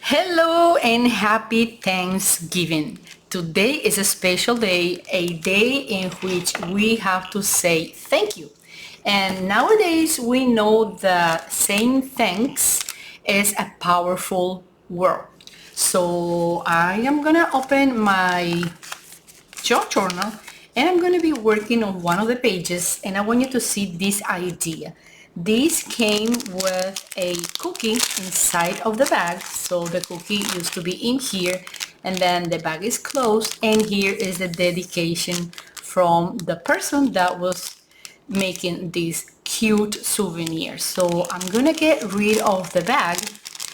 Hello and happy Thanksgiving. Today is a special day, a day in which we have to say thank you. And nowadays we know that saying thanks is a powerful word. So I am gonna open my journal and I'm going to be working on one of the pages and I want you to see this idea. This came with a cookie inside of the bag. So the cookie used to be in here and then the bag is closed and here is the dedication from the person that was making these cute souvenirs. So I'm gonna get rid of the bag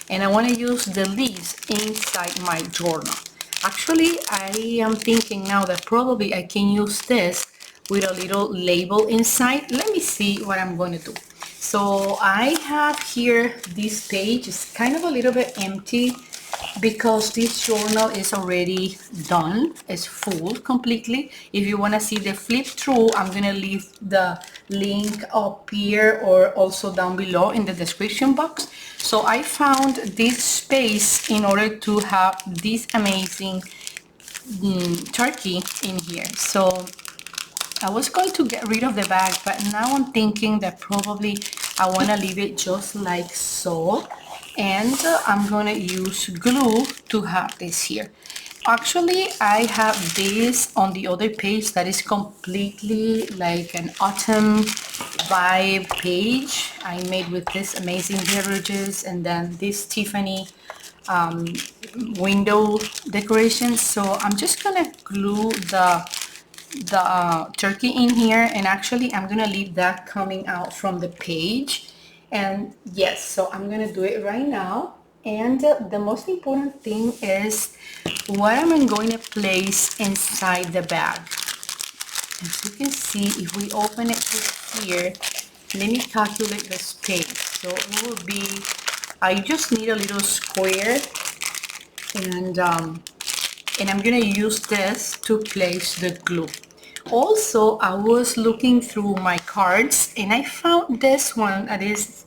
and I want to use the leaves inside my journal. Actually, I am thinking now that probably I can use this with a little label inside. Let me see what I'm going to do. So I have here this page. It's kind of a little bit empty because this journal is already done. It's full completely. If you want to see the flip through, I'm going to leave the link up here or also down below in the description box. So I found this space in order to have this amazing turkey in here. So I was going to get rid of the bag, but now I'm thinking that probably I want to leave it just like so. And I'm going to use glue to have this here. Actually, I have this on the other page that is completely like an autumn vibe page I made with this amazing beverages and then this Tiffany window decoration. So I'm just gonna glue the turkey in here and actually I'm gonna leave that coming out from the page. And yes, so I'm gonna do it right now. And the most important thing is what am I going to place inside the bag. As you can see, if we open it here, let me calculate the space. So it will be, I just need a little square and I'm gonna use this to place the glue. Also, I was looking through my cards and I found this one that is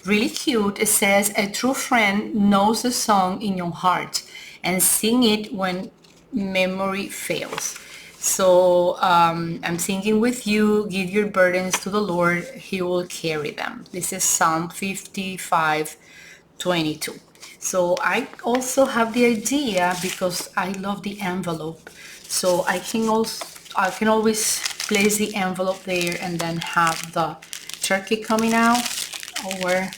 really cute. It says, a true friend knows the song in your heart and sing it when memory fails. So I'm singing with you, give your burdens to the Lord, he will carry them. This is Psalm 55:22. So I also have the idea because I love the envelope. So I can always place the envelope there and then have the turkey coming out. Or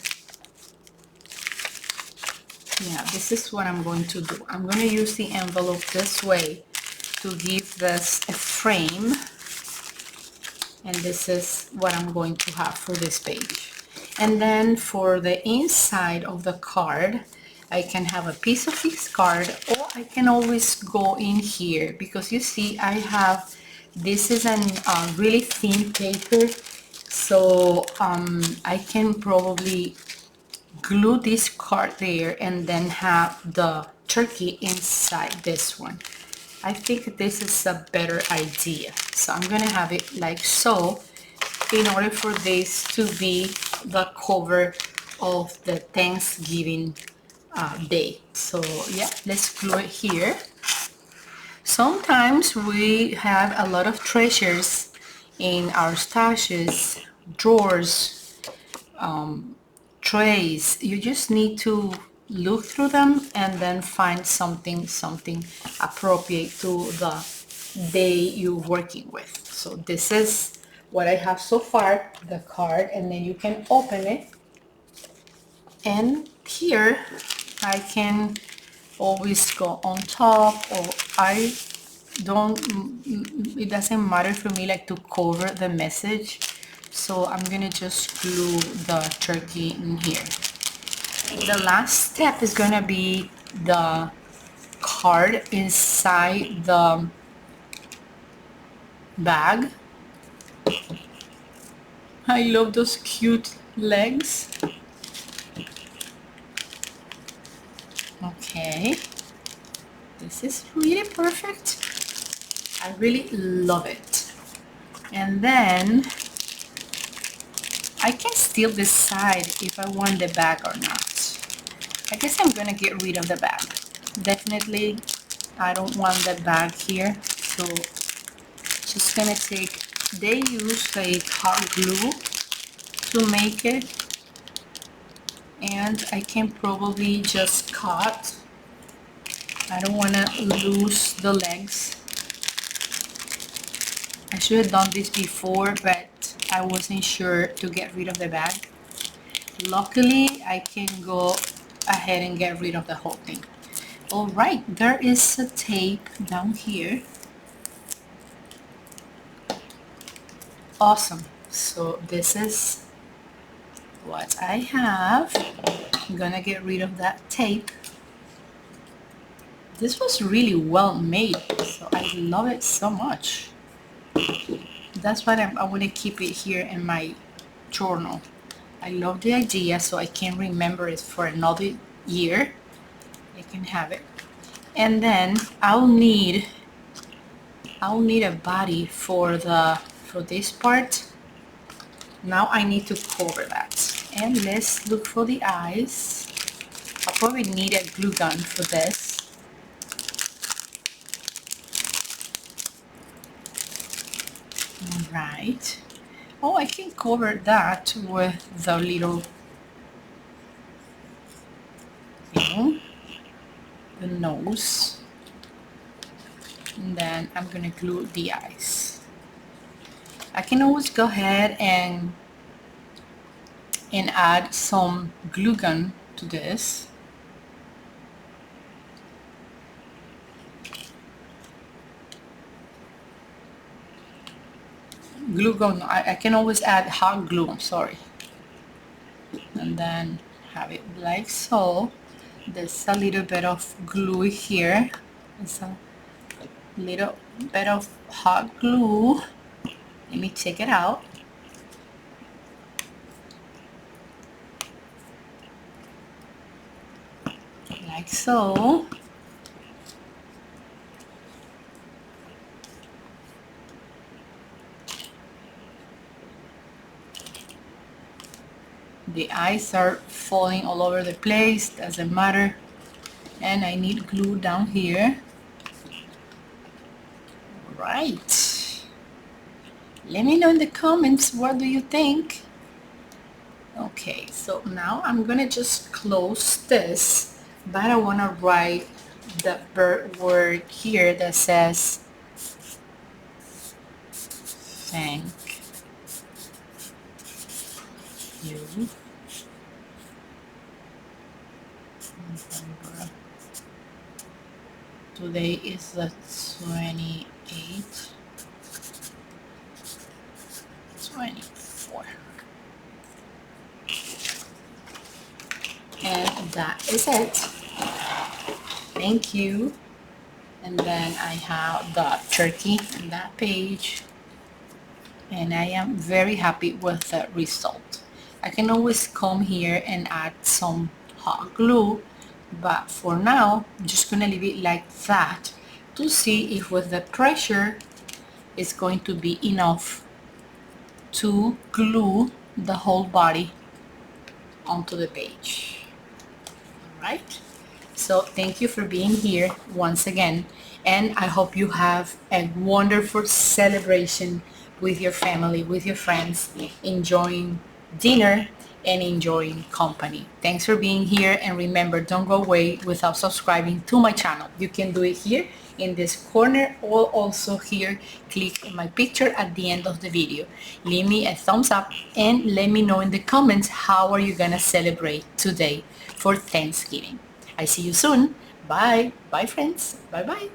yeah, this is what I'm going to do. I'm going to use the envelope this way to give this a frame, and this is what I'm going to have for this page. And then for the inside of the card, I can have a piece of this card, or I can always go in here because you see I have, this is an really thin paper, so I can probably glue this card there and then have the turkey inside this one. I think this is a better idea. So I'm gonna have it like so in order for this to be the cover of the Thanksgiving day. So yeah, let's glue it here. Sometimes we have a lot of treasures in our stashes, drawers, trays. You just need to look through them and then find something appropriate to the day you're working with. So this is what I have so far, the card, and then you can open it, and here I can always go on top, or I don't, it doesn't matter for me like to cover the message. So I'm gonna just glue the turkey in here. The last step is gonna be the card inside the bag. I love those cute legs. Okay, this is really perfect. I really love it. And then I can still decide if I want the bag or not. I guess I'm gonna get rid of the bag. Definitely, I don't want the bag here, so just gonna take, they use a hot glue to make it, and I can probably just cut. I don't want to lose the legs. I should have done this before, but I wasn't sure to get rid of the bag. Luckily, I can go ahead and get rid of the whole thing. All right, there is a tape down here. Awesome. So this is what I have. I'm gonna get rid of that tape. This was really well made, so I love it so much. That's why I want to keep it here in my journal. I love the idea, so I can remember it for another year. I can have it. And then I'll need a body for this part. Now I need to cover that. And let's look for the eyes. I'll probably need a glue gun for this. Right. Oh, I can cover that with the little thing, the nose, and then I'm gonna glue the eyes. I can always go ahead and add some glue gun to this. Glue gun, I can always add hot glue, I'm sorry. And then have it like so. There's a little bit of glue here. There's a little bit of hot glue. Let me take it out. Like so. The eyes are falling all over the place, doesn't matter. And I need glue down here. Right. Let me know in the comments, what do you think? Okay, so now I'm gonna just close this, but I wanna write the word here that says thank you. Today is the 28th, 24. And that is it. Thank you. And then I have the turkey on that page. And I am very happy with the result. I can always come here and add some hot glue, but for now I'm just gonna leave it like that to see if with the pressure it's going to be enough to glue the whole body onto the page. All right, so thank you for being here once again, and I hope you have a wonderful celebration with your family, with your friends, enjoying dinner and enjoying company. Thanks for being here, and remember, don't go away without subscribing to my channel. You can do it here in this corner, or also here, click in my picture at the end of the video. Leave me a thumbs up and let me know in the comments how are you gonna celebrate today for Thanksgiving. I see you soon. Bye. Bye friends. Bye bye.